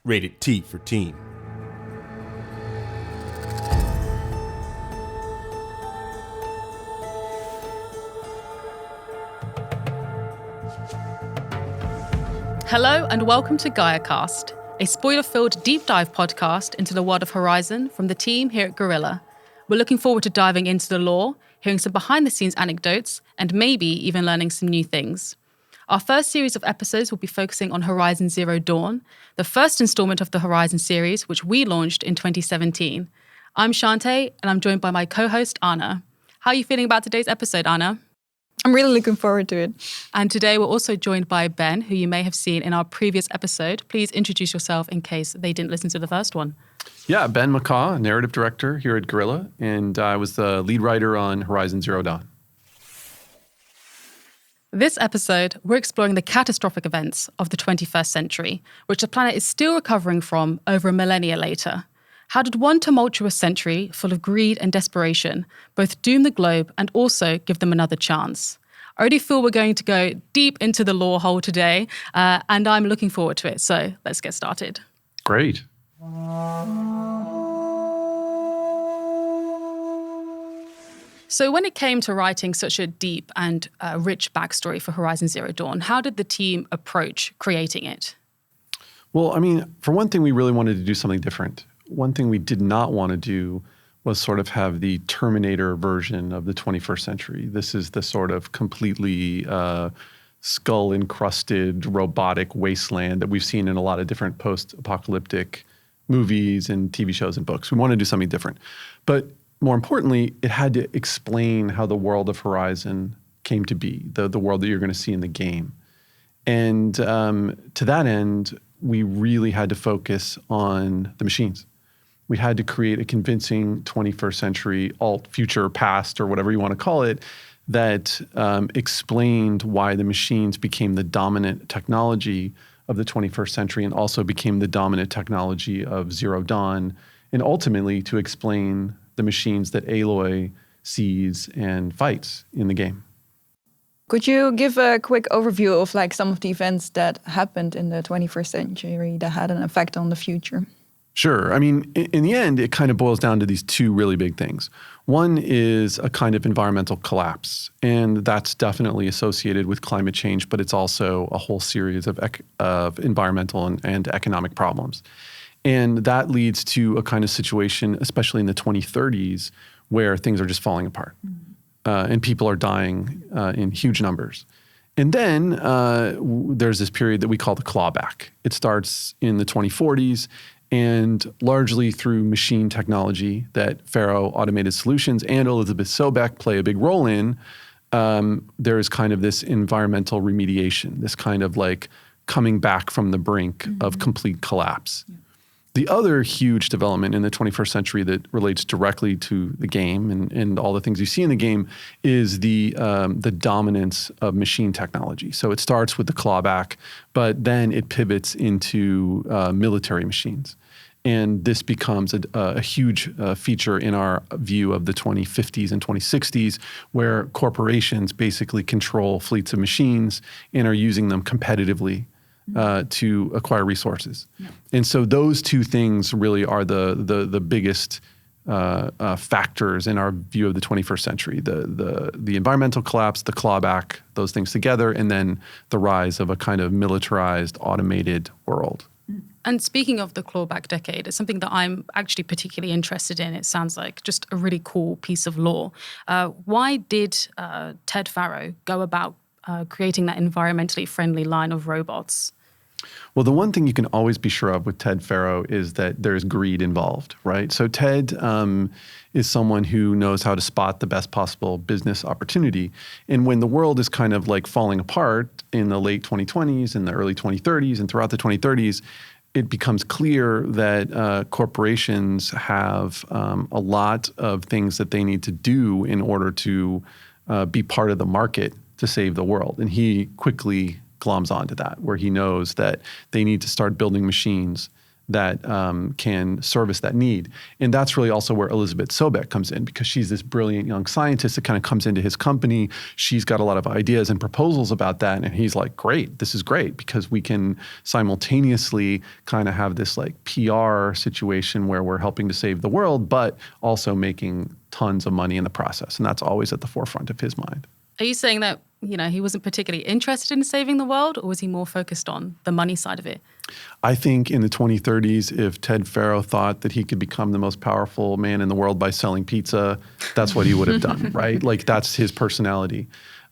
Rated T for teen. Hello and welcome to GAIA Cast, a spoiler-filled deep dive podcast into the world of Horizon from the team here at Guerrilla. We're looking forward to diving into the lore, hearing some behind-the-scenes anecdotes, and maybe even learning some new things. Our first series of episodes will be focusing on Horizon Zero Dawn, the first installment of the Horizon series, which we launched in 2017. I'm Chanté, and I'm joined by my co-host, Anna. How are you feeling about today's episode, Anna? I'm really looking forward to it. And today we're also joined by Ben, who you may have seen in our previous episode. Please introduce yourself in case they didn't listen to the first one. Yeah, Ben McCaw, narrative director here at Guerrilla, and I was the lead writer on Horizon Zero Dawn. This episode, we're exploring the catastrophic events of the 21st century, which the planet is still recovering from over a millennia later. How did one tumultuous century full of greed and desperation both doom the globe and also give them another chance? I already feel we're going to go deep into the lore hole today, and I'm looking forward to it. So let's get started. Great. So when it came to writing such a deep and rich backstory for Horizon Zero Dawn, how did the team approach creating it? Well, I mean, for one thing, we really wanted to do something different. One thing we did not want to do was sort of have the Terminator version of the 21st century. This is the sort of completely skull-encrusted robotic wasteland that we've seen in a lot of different post-apocalyptic movies and TV shows and books. We wanted to do something different. But more importantly, it had to explain how the world of Horizon came to be, the world that you're going to see in the game. And to that end, we really had to focus on the machines. We had to create a convincing 21st century future, past, or whatever you want to call it, that explained why the machines became the dominant technology of the 21st century and also became the dominant technology of Zero Dawn, and ultimately to explain the machines that Aloy sees and fights in the game. Could you give a quick overview of some of the events that happened in the 21st century that had an effect on the future? Sure. I mean, in the end, it kind of boils down to these two really big things. One is a kind of environmental collapse, and that's definitely associated with climate change, but it's also a whole series of environmental and economic problems. And that leads to a kind of situation, especially in the 2030s, where things are just falling apart. And people are dying in huge numbers. And then there's this period that we call the clawback. It starts in the 2040s, and largely through machine technology that Faro Automated Solutions and Elizabeth Sobeck play a big role in, there is kind of this environmental remediation, this kind of coming back from the brink of complete collapse. Yeah. The other huge development in the 21st century that relates directly to the game and all the things you see in the game is the dominance of machine technology. So it starts with the clawback, but then it pivots into military machines. And this becomes a huge feature in our view of the 2050s and 2060s, where corporations basically control fleets of machines and are using them competitively to acquire resources. Yeah. And so those two things really are the biggest factors in our view of the 21st century. The environmental collapse, the clawback, those things together, and then the rise of a kind of militarized, automated world. And speaking of the clawback decade, it's something that I'm actually particularly interested in. It sounds like just a really cool piece of lore. Why did Ted Faro go about creating that environmentally friendly line of robots? Well, the one thing you can always be sure of with Ted Faro is that there's greed involved, right? So Ted is someone who knows how to spot the best possible business opportunity. And when the world is kind of falling apart in the late 2020s and the early 2030s and throughout the 2030s, it becomes clear that corporations have a lot of things that they need to do in order to be part of the market to save the world. And he quickly gloms onto that, where he knows that they need to start building machines that can service that need. And that's really also where Elizabeth Sobeck comes in, because she's this brilliant young scientist that kind of comes into his company. She's got a lot of ideas and proposals about that. And he's like, great, this is great, because we can simultaneously kind of have this like PR situation where we're helping to save the world, but also making tons of money in the process. And that's always at the forefront of his mind. Are you saying that, he wasn't particularly interested in saving the world, or was he more focused on the money side of it? I think in the 2030s, if Ted Faro thought that he could become the most powerful man in the world by selling pizza, that's what he would have done, right? Like that's his personality.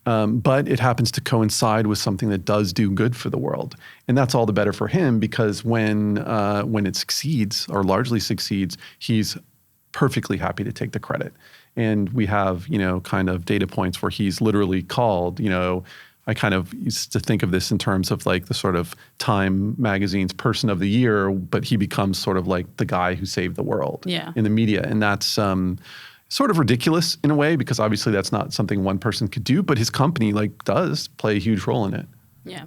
But it happens to coincide with something that does do good for the world. And that's all the better for him, because when it succeeds, or largely succeeds, he's perfectly happy to take the credit. And we have, kind of data points where he's literally called, I kind of used to think of this in terms of like the sort of Time magazine's person of the year, but he becomes sort of like the guy who saved the world in the media. And that's sort of ridiculous in a way, because obviously that's not something one person could do, but his company does play a huge role in it. Yeah.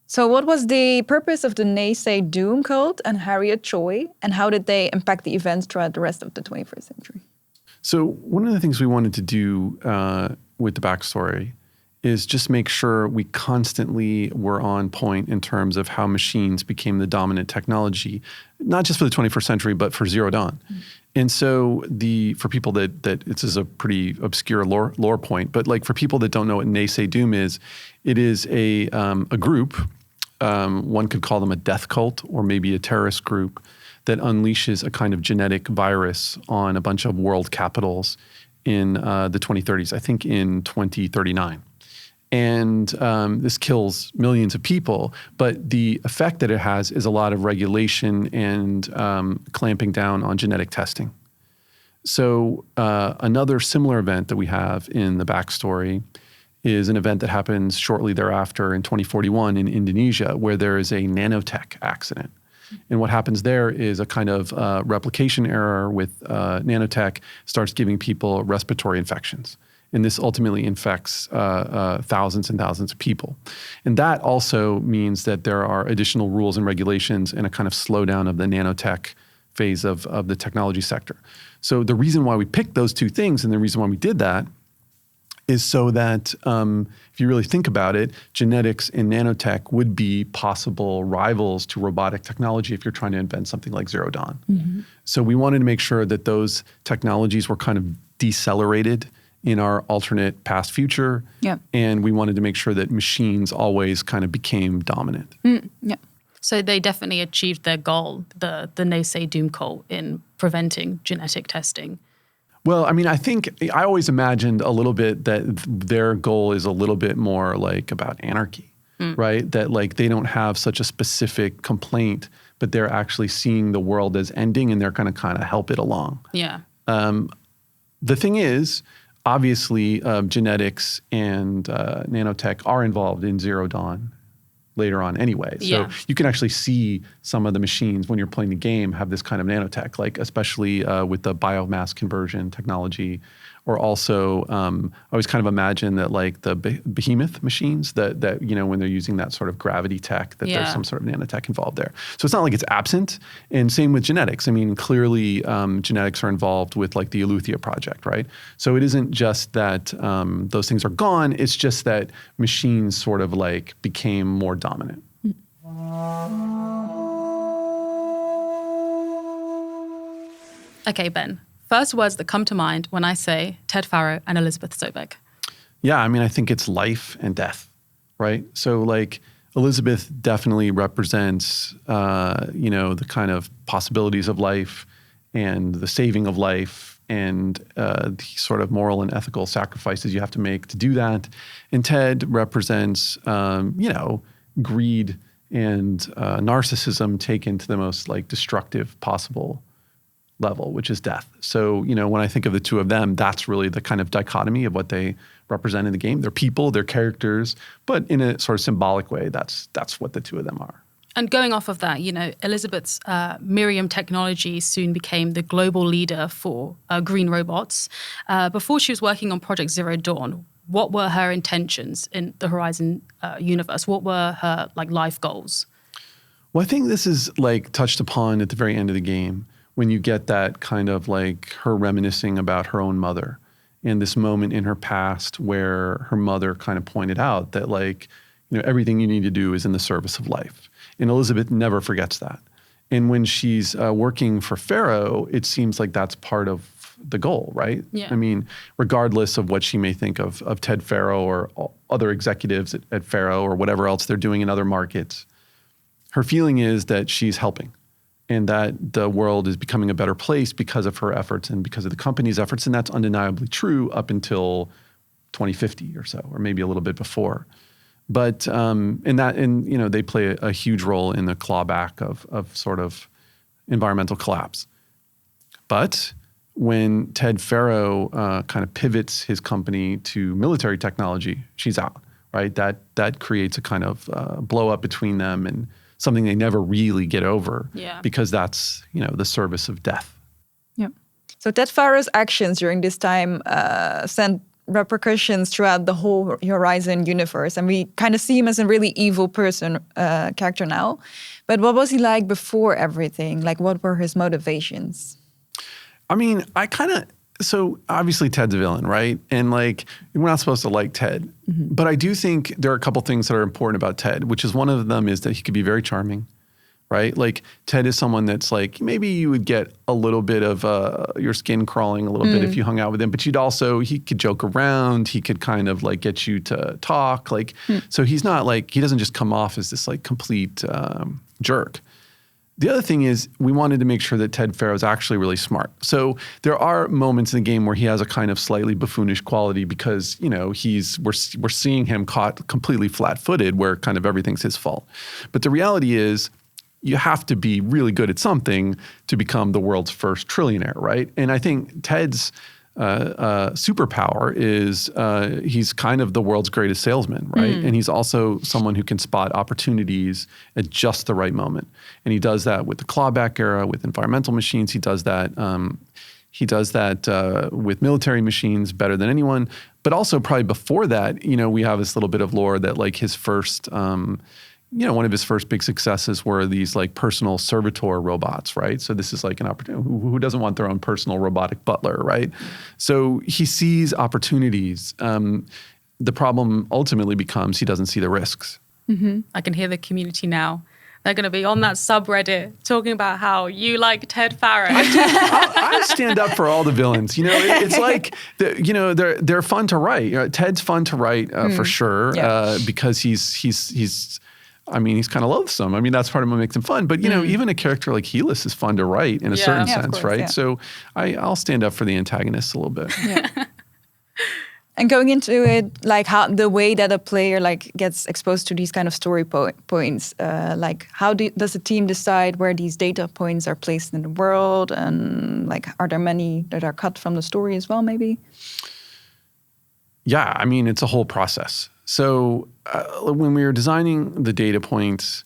So what was the purpose of the Naysay Doom cult and Harriet Choi, and how did they impact the events throughout the rest of the 21st century? So one of the things we wanted to do with the backstory is just make sure we constantly were on point in terms of how machines became the dominant technology, not just for the 21st century, but for Zero Dawn. Mm-hmm. And so for people that this is a pretty obscure lore point, but like for people that don't know what Naysay Doom is, it is a group, one could call them a death cult or maybe a terrorist group, that unleashes a kind of genetic virus on a bunch of world capitals in the 2030s, I think in 2039. And this kills millions of people, but the effect that it has is a lot of regulation and clamping down on genetic testing. So another similar event that we have in the backstory is an event that happens shortly thereafter in 2041 in Indonesia, where there is a nanotech accident. And what happens there is a kind of replication error with nanotech starts giving people respiratory infections. And this ultimately infects thousands and thousands of people. And that also means that there are additional rules and regulations and a kind of slowdown of the nanotech phase of the technology sector. So the reason why we picked those two things and the reason why we did that is so that if you really think about it, genetics and nanotech would be possible rivals to robotic technology if you're trying to invent something like Zero Dawn. Mm-hmm. So we wanted to make sure that those technologies were kind of decelerated in our alternate past future. Yeah. And we wanted to make sure that machines always kind of became dominant. Yeah. So they definitely achieved their goal, the Naysay Doom cult, in preventing genetic testing. Well, I mean, I think I always imagined a little bit that their goal is a little bit more like about anarchy, right? That like they don't have such a specific complaint, but they're actually seeing the world as ending and they're going to kind of help it along. Yeah. The thing is, obviously, genetics and nanotech are involved in Zero Dawn later on anyway. So you can actually see some of the machines when you're playing the game have this kind of nanotech, like especially with the biomass conversion technology, or also I always kind of imagine that like the behemoth machines that when they're using that sort of gravity tech, that there's some sort of nanotech involved there. So it's not like it's absent. And same with genetics. I mean, clearly genetics are involved with like the Eleuthia project, right? So it isn't just that those things are gone. It's just that machines sort of like became more dominant. Okay, Ben. First words that come to mind when I say Ted Faro and Elizabeth Sobeck. Yeah, I mean, I think it's life and death, right? So like Elizabeth definitely represents, the kind of possibilities of life and the saving of life and the sort of moral and ethical sacrifices you have to make to do that. And Ted represents, greed and narcissism taken to the most like destructive possible level, which is death. So, when I think of the two of them, that's really the kind of dichotomy of what they represent in the game. They're people, they're characters, but in a sort of symbolic way, that's what the two of them are. And going off of that, Elizabeth's Miriam technology soon became the global leader for green robots. Before she was working on Project Zero Dawn, what were her intentions in the Horizon universe? What were her life goals? Well, I think this is like touched upon at the very end of the game when you get that kind of like her reminiscing about her own mother and this moment in her past where her mother kind of pointed out that like, everything you need to do is in the service of life. And Elizabeth never forgets that. And when she's working for Faro, it seems like that's part of the goal, right? Yeah. I mean, regardless of what she may think of Ted Faro or other executives at Faro or whatever else they're doing in other markets, her feeling is that she's helping and that the world is becoming a better place because of her efforts and because of the company's efforts. And that's undeniably true up until 2050 or so, or maybe a little bit before. But they play a huge role in the clawback of sort of environmental collapse. But when Ted Faro kind of pivots his company to military technology, she's out, right? That creates a kind of blow up between them and something they never really get over because that's, the service of death. Yeah. So Ted Faro's actions during this time sent repercussions throughout the whole Horizon universe. And we kind of see him as a really evil character now. But what was he like before everything? Like, what were his motivations? I mean, so obviously Ted's a villain, right? And like, we're not supposed to like Ted. Mm-hmm. But I do think there are a couple things that are important about Ted, which is one of them is that he could be very charming, right? Like Ted is someone that's like, maybe you would get a little bit of your skin crawling a little bit if you hung out with him, but he could joke around. He could kind of like get you to talk. Like, so he's not like, he doesn't just come off as this like complete jerk. The other thing is we wanted to make sure that Ted Faro is actually really smart. So there are moments in the game where he has a kind of slightly buffoonish quality because, we're seeing him caught completely flat-footed where kind of everything's his fault. But the reality is you have to be really good at something to become the world's first trillionaire, right? And I think Ted's superpower is he's kind of the world's greatest salesman, right? And he's also someone who can spot opportunities at just the right moment. And he does that with the clawback era, with environmental machines. He does that. With military machines better than anyone. But also probably before that, we have this little bit of lore that like his first one of his first big successes were these like personal servitor robots, right? So this is like an opportunity. Who doesn't want their own personal robotic butler, right? So he sees opportunities. The problem ultimately becomes he doesn't see the risks. Mm-hmm. I can hear the community now. They're going to be on that subreddit talking about how you like Ted Faro. I stand up for all the villains. It's like, they're fun to write. Ted's fun to write for sure because he's kind of loathsome. I mean, that's part of what makes him fun. But, even a character like Helis is fun to write in a certain sense, course, right? Yeah. So I'll stand up for the antagonists a little bit. Yeah. And going into it, like how the way that a player like gets exposed to these kind of story points, like how does the team decide where these data points are placed in the world? And like, are there many that are cut from the story as well, maybe? Yeah, I mean, it's a whole process. So when we were designing the data points,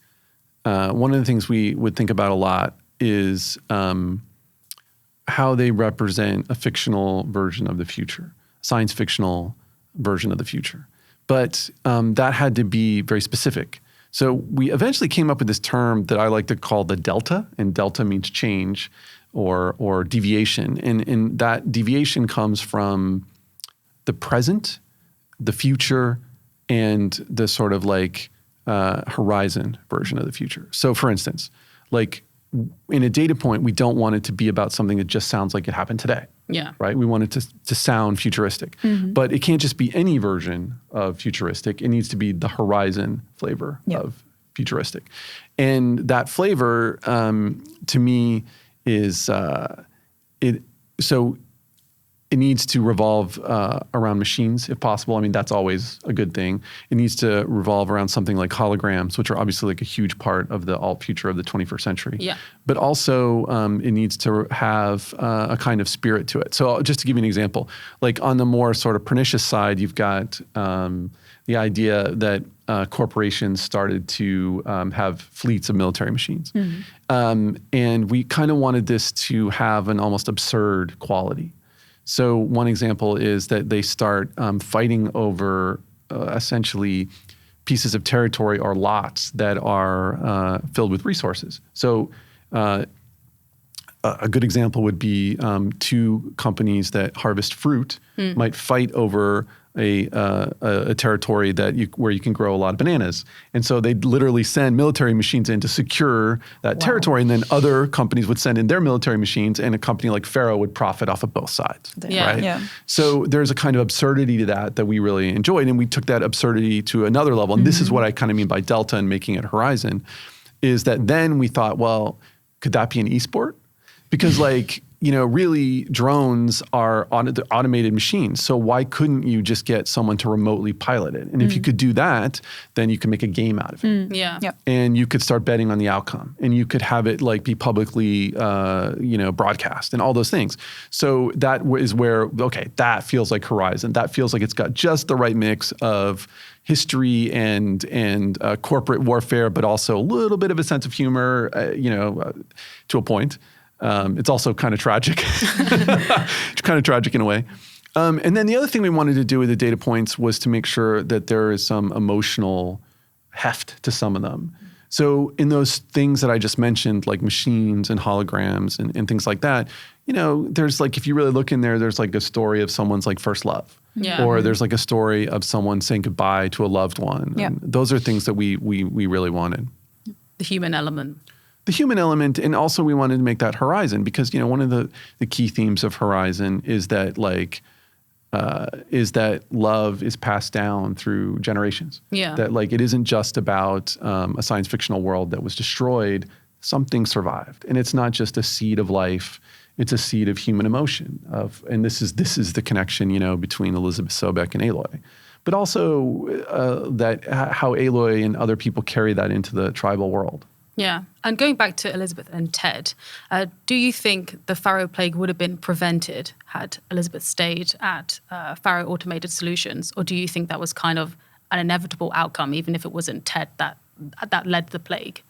one of the things we would think about a lot is how they represent a fictional version of the future, science fictional version of the future. But that had to be very specific. So we eventually came up with this term that I like to call the delta, and delta means change or deviation. And that deviation comes from the present, the future, and the sort of like horizon version of the future. So for instance, like in a data point, we don't want it to be about something that just sounds like it happened today. Yeah. Right? We want it to sound futuristic. Mm-hmm. But it can't just be any version of futuristic. It needs to be the horizon flavor of futuristic. And that flavor, to me, is it needs to revolve around machines, if possible. I mean, that's always a good thing. It needs to revolve around something like holograms, which are obviously like a huge part of the alt future of the 21st century. Yeah. But also, it needs to have a kind of spirit to it. So just to give you an example, like on the more sort of pernicious side, you've got the idea that corporations started to have fleets of military machines. Mm-hmm. And we kind of wanted this to have an almost absurd quality. So one example is that they start fighting over essentially pieces of territory or lots that are filled with resources. So a good example would be two companies that harvest fruit might fight over a territory where you can grow a lot of bananas. And so they'd literally send military machines in to secure that territory, and then other companies would send in their military machines, and a company like Faro would profit off of both sides. Right? Yeah. So there's a kind of absurdity to that we really enjoyed, and we took that absurdity to another level. And this is what I kind of mean by Delta and making it Horizon, is that then we thought, well, could that be an esport? Because really drones are automated machines. So why couldn't you just get someone to remotely pilot it? And if you could do that, then you can make a game out of it. Yeah. And you could start betting on the outcome, and you could have it be publicly, broadcast and all those things. So that is where, okay, that feels like Horizon. That feels like it's got just the right mix of history and corporate warfare, but also a little bit of a sense of humor, to a point. It's also kind of tragic. It's kind of tragic in a way. And then the other thing we wanted to do with the data points was to make sure that there is some emotional heft to some of them. So in those things that I just mentioned, like machines and holograms and things like that, there's if you really look in there, there's a story of someone's first love. Yeah. Or there's a story of someone saying goodbye to a loved one. Yeah. And those are things that we really wanted. The human element. The human element, and also we wanted to make that Horizon because one of the key themes of Horizon is that love is passed down through generations. Yeah. That it isn't just about a science fictional world that was destroyed. Something survived, and it's not just a seed of life. It's a seed of human emotion. And this is the connection between Elizabeth Sobeck and Aloy, but also how Aloy and other people carry that into the tribal world. Yeah. And going back to Elizabeth and Ted, do you think the Faro plague would have been prevented had Elizabeth stayed at Faro Automated Solutions? Or do you think that was kind of an inevitable outcome, even if it wasn't Ted that led the plague?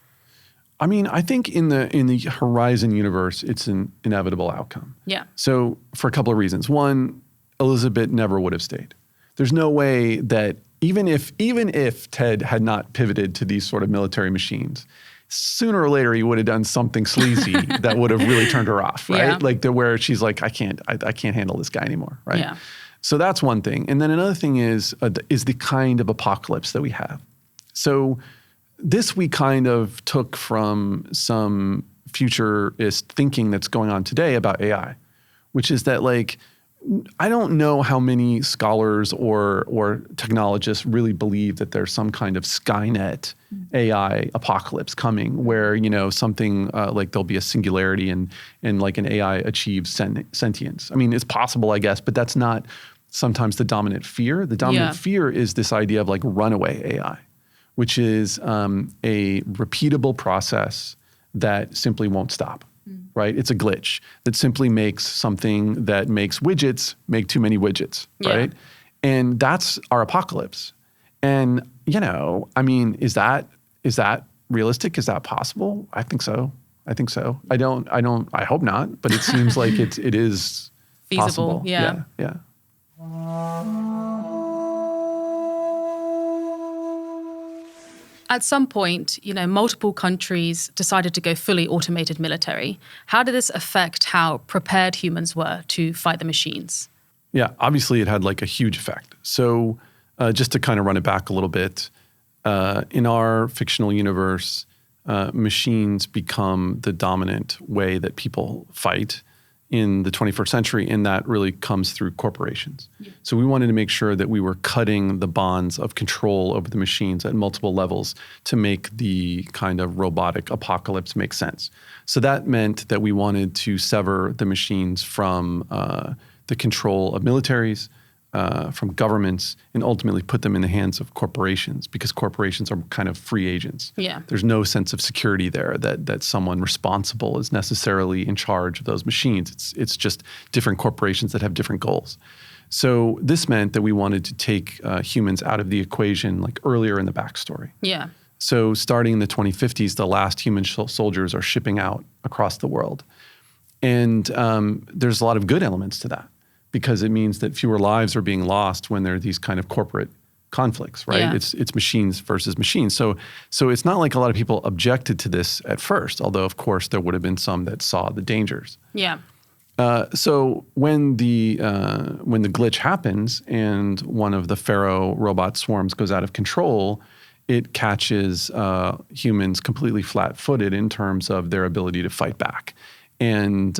I mean, I think in the Horizon universe, it's an inevitable outcome. Yeah. So for a couple of reasons. One, Elizabeth never would have stayed. There's no way that even if Ted had not pivoted to these sort of military machines, sooner or later he would have done something sleazy that would have really turned her off, right? Yeah. Where she's like, I can't handle this guy anymore, right? Yeah. So that's one thing. And then another thing is the kind of apocalypse that we have. So this we kind of took from some futurist thinking that's going on today about AI, which is that I don't know how many scholars or technologists really believe that there's some kind of Skynet AI apocalypse coming where, something there'll be a singularity and an AI achieves sentience. I mean, it's possible, I guess, but that's not sometimes the dominant fear. The dominant fear is this idea of runaway AI, which is a repeatable process that simply won't stop. Right? It's a glitch that simply makes something that makes widgets make too many widgets, right? And that's our apocalypse. And, I mean, is that realistic? Is that possible? I think so. I hope not, but it seems like it is feasible. Possible. Yeah. Yeah. At some point, multiple countries decided to go fully automated military. How did this affect how prepared humans were to fight the machines? Yeah, obviously it had a huge effect. So just to kind of run it back a little bit, in our fictional universe, machines become the dominant way that people fight in the 21st century, and that really comes through corporations. Yeah. So we wanted to make sure that we were cutting the bonds of control over the machines at multiple levels to make the kind of robotic apocalypse make sense. So that meant that we wanted to sever the machines from the control of militaries, from governments, and ultimately put them in the hands of corporations, because corporations are kind of free agents. Yeah. There's no sense of security there that someone responsible is necessarily in charge of those machines. It's just different corporations that have different goals. So this meant that we wanted to take humans out of the equation earlier in the backstory. Yeah. So starting in the 2050s, the last human soldiers are shipping out across the world. And there's a lot of good elements to that, because it means that fewer lives are being lost when there are these kind of corporate conflicts, right? Yeah. It's machines versus machines. So it's not like a lot of people objected to this at first, although of course there would have been some that saw the dangers. Yeah. So when the glitch happens and one of the Faro robot swarms goes out of control, it catches humans completely flat-footed in terms of their ability to fight back. And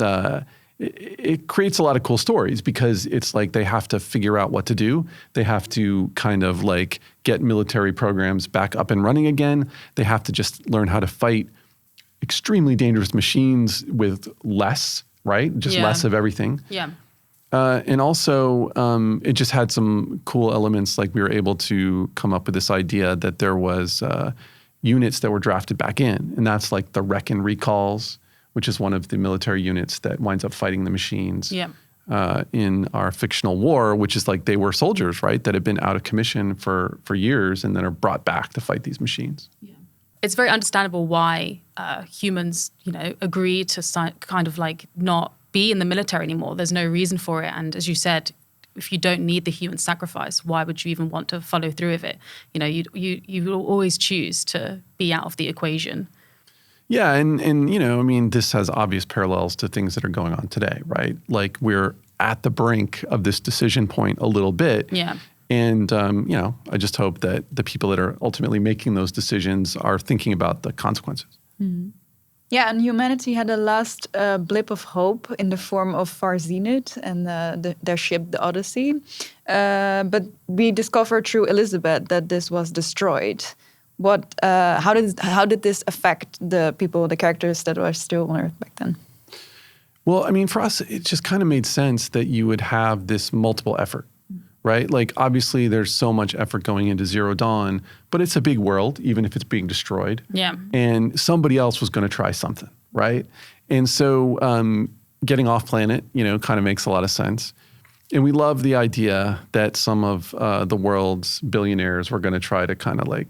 it creates a lot of cool stories because it's like they have to figure out what to do. They have to kind of like get military programs back up and running again. They have to just learn how to fight extremely dangerous machines with less, right? Just less of everything. Yeah. And also, it just had some cool elements. Like we were able to come up with this idea that there was units that were drafted back in, and that's like the Wreck and Recalls, which is one of the military units that winds up fighting the machines in our fictional war, which is like they were soldiers, right, that have been out of commission for years and then are brought back to fight these machines. Yeah. It's very understandable why humans, agree to kind of like not be in the military anymore. There's no reason for it. And as you said, if you don't need the human sacrifice, why would you even want to follow through with it? You will always choose to be out of the equation. Yeah, and this has obvious parallels to things that are going on today, right? Like we're at the brink of this decision point a little bit. Yeah. And, I just hope that the people that are ultimately making those decisions are thinking about the consequences. Mm-hmm. Yeah, and humanity had a last blip of hope in the form of Zenith and their ship, the Odyssey. But we discovered through Elizabeth that this was destroyed. How did this affect the people, the characters that were still on Earth back then? Well, I mean, for us, it just kind of made sense that you would have this multiple effort, right? Like, obviously, there's so much effort going into Zero Dawn, but it's a big world, even if it's being destroyed. Yeah. And somebody else was going to try something, right? And so getting off planet, kind of makes a lot of sense. And we love the idea that some of the world's billionaires were going to try to kind of like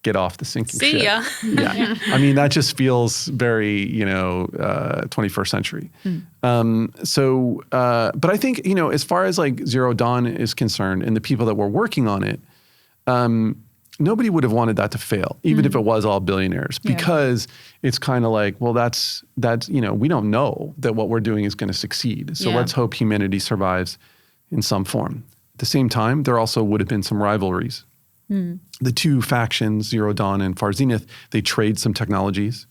get off the sinking ship. See ya. Yeah. I mean, that just feels very, 21st century. But I think, as far as like Zero Dawn is concerned and the people that were working on it, nobody would have wanted that to fail, even if it was all billionaires, because it's kind of like, well, that's, we don't know that what we're doing is going to succeed. So let's hope humanity survives in some form. At the same time, there also would have been some rivalries. The two factions, Zero Dawn and Zenith, they trade some technologies.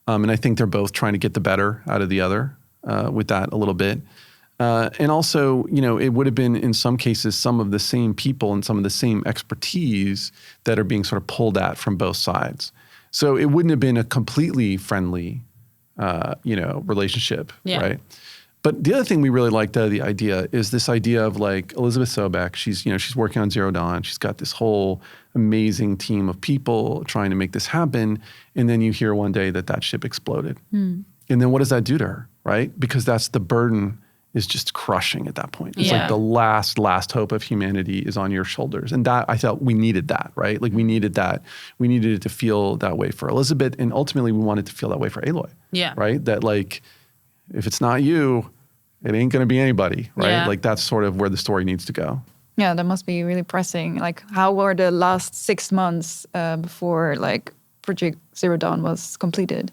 And I think they're both trying to get the better out of the other with that a little bit. And also, it would have been, in some cases, some of the same people and some of the same expertise that are being sort of pulled at from both sides. So it wouldn't have been a completely friendly, relationship, right? But the other thing we really liked out of the idea is this idea of like Elizabeth Sobeck. She's working on Zero Dawn. She's got this whole amazing team of people trying to make this happen. And then you hear one day that ship exploded. And then what does that do to her, right? Because that's the burden is just crushing at that point. It's like the last hope of humanity is on your shoulders. And that, I felt we needed that, right? Like we needed that. We needed it to feel that way for Elizabeth. And ultimately we wanted to feel that way for Aloy. Yeah. Right? That like, if it's not you, it ain't going to be anybody, right? Yeah. Like that's sort of where the story needs to go. Yeah, that must be really pressing. Like, how were the last 6 months before like Project Zero Dawn was completed?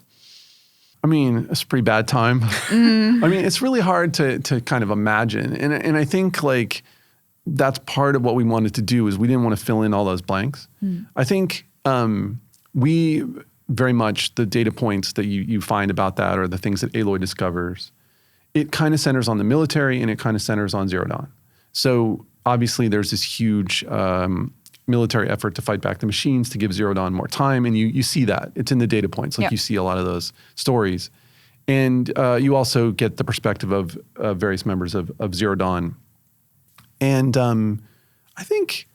I mean, it's a pretty bad time. I mean, it's really hard to kind of imagine, and I think like that's part of what we wanted to do is we didn't want to fill in all those blanks. I think we very much the data points that you find about that or the things that Aloy discovers. It kind of centers on the military and it kind of centers on Zero Dawn. So obviously there's this huge military effort to fight back the machines to give Zero Dawn more time. And you see that. It's in the data points. Like you see a lot of those stories. And you also get the perspective of various members of Zero Dawn. And I think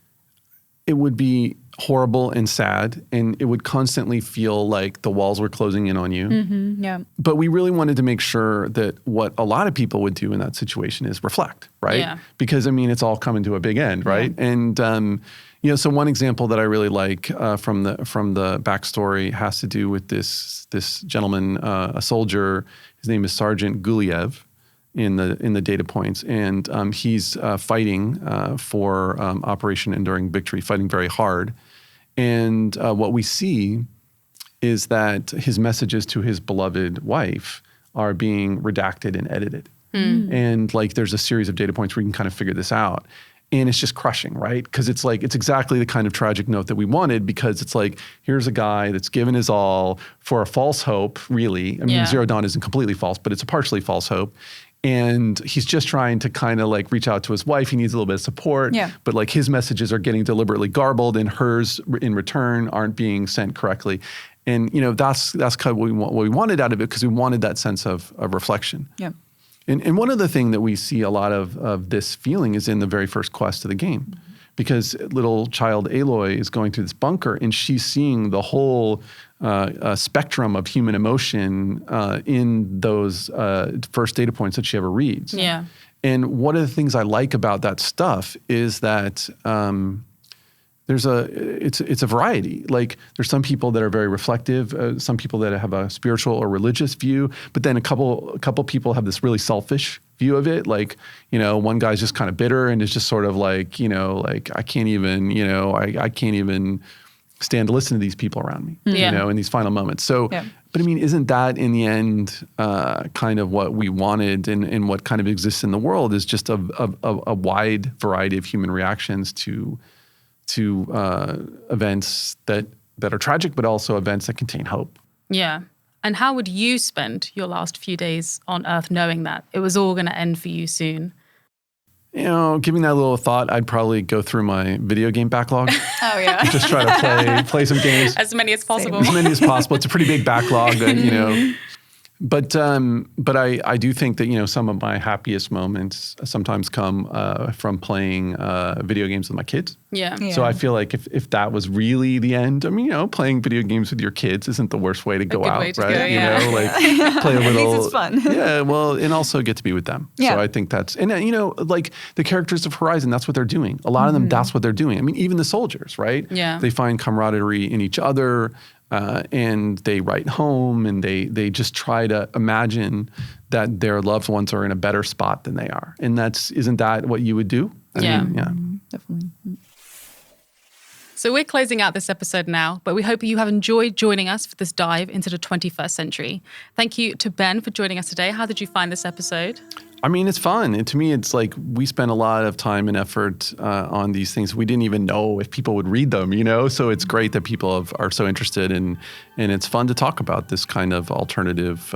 it would be horrible and sad, and it would constantly feel like the walls were closing in on you. But we really wanted to make sure that what a lot of people would do in that situation is reflect, right? Yeah. Because, I mean, it's all coming to a big end, right? Yeah. And, so one example that I really like from the backstory has to do with this gentleman, a soldier. His name is Sergeant Guliev. in the data points, and he's fighting for Operation Enduring Victory, fighting very hard. And what we see is that his messages to his beloved wife are being redacted and edited. And like there's a series of data points where you can kind of figure this out. And it's just crushing, right? Because it's like, it's exactly the kind of tragic note that we wanted, because it's like, here's a guy that's given his all for a false hope, really. I mean, Zero Dawn isn't completely false, but it's a partially false hope. And he's just trying to kind of like reach out to his wife. He needs a little bit of support, but like his messages are getting deliberately garbled, and hers in return aren't being sent correctly. And, you know, that's kind of what we wanted out of it, because we wanted that sense of reflection. Yeah. And one other thing that we see a lot of this feeling is in the very first quest of the game, because little child Aloy is going through this bunker, and she's seeing the whole spectrum of human emotion in those first data points that she ever reads. Yeah. And one of the things I like about that stuff is that it's a variety. Like there's some people that are very reflective, some people that have a spiritual or religious view, but then a couple people have this really selfish view of it. Like, you know, one guy's just kind of bitter and is just sort of like, you know, like I can't even stand to listen to these people around me, you know, in these final moments. So, but I mean, isn't that in the end kind of what we wanted, and what kind of exists in the world is just a wide variety of human reactions to events that are tragic, but also events that contain hope. Yeah. And how would you spend your last few days on Earth knowing that it was all going to end for you soon? You know, giving that a little thought, I'd probably go through my video game backlog. Oh, yeah. Just try to play some games. As many as possible. As many as possible. It's a pretty big backlog, you know. But I do think that, you know, some of my happiest moments sometimes come from playing video games with my kids. Yeah. So I feel like if that was really the end, I mean, you know, playing video games with your kids isn't the worst way to go out, right? Go, yeah. You know, like play a little. At least it's fun. Yeah, well, and also get to be with them. Yeah. So I think that's, and you know, like the characters of Horizon, that's what they're doing. A lot of them, that's what they're doing. I mean, even the soldiers, right? Yeah. They find camaraderie in each other. And they write home, and they just try to imagine that their loved ones are in a better spot than they are. And isn't that what you would do? I mean, Definitely. So we're closing out this episode now, but we hope you have enjoyed joining us for this dive into the 21st century. Thank you to Ben for joining us today. How did you find this episode? I mean, it's fun. And to me, it's like we spent a lot of time and effort on these things. We didn't even know if people would read them, you know? So it's great that people are so interested, and it's fun to talk about this kind of alternative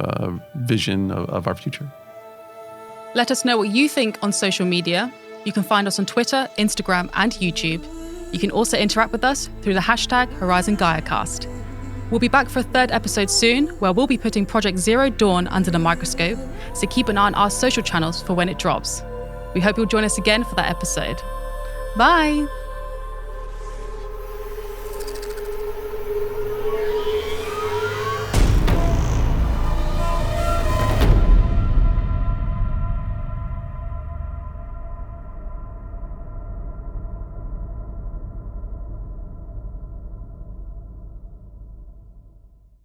vision of our future. Let us know what you think on social media. You can find us on Twitter, Instagram, and YouTube. You can also interact with us through the hashtag #HorizonGaiaCast. We'll be back for a third episode soon, where we'll be putting Project Zero Dawn under the microscope, so keep an eye on our social channels for when it drops. We hope you'll join us again for that episode. Bye!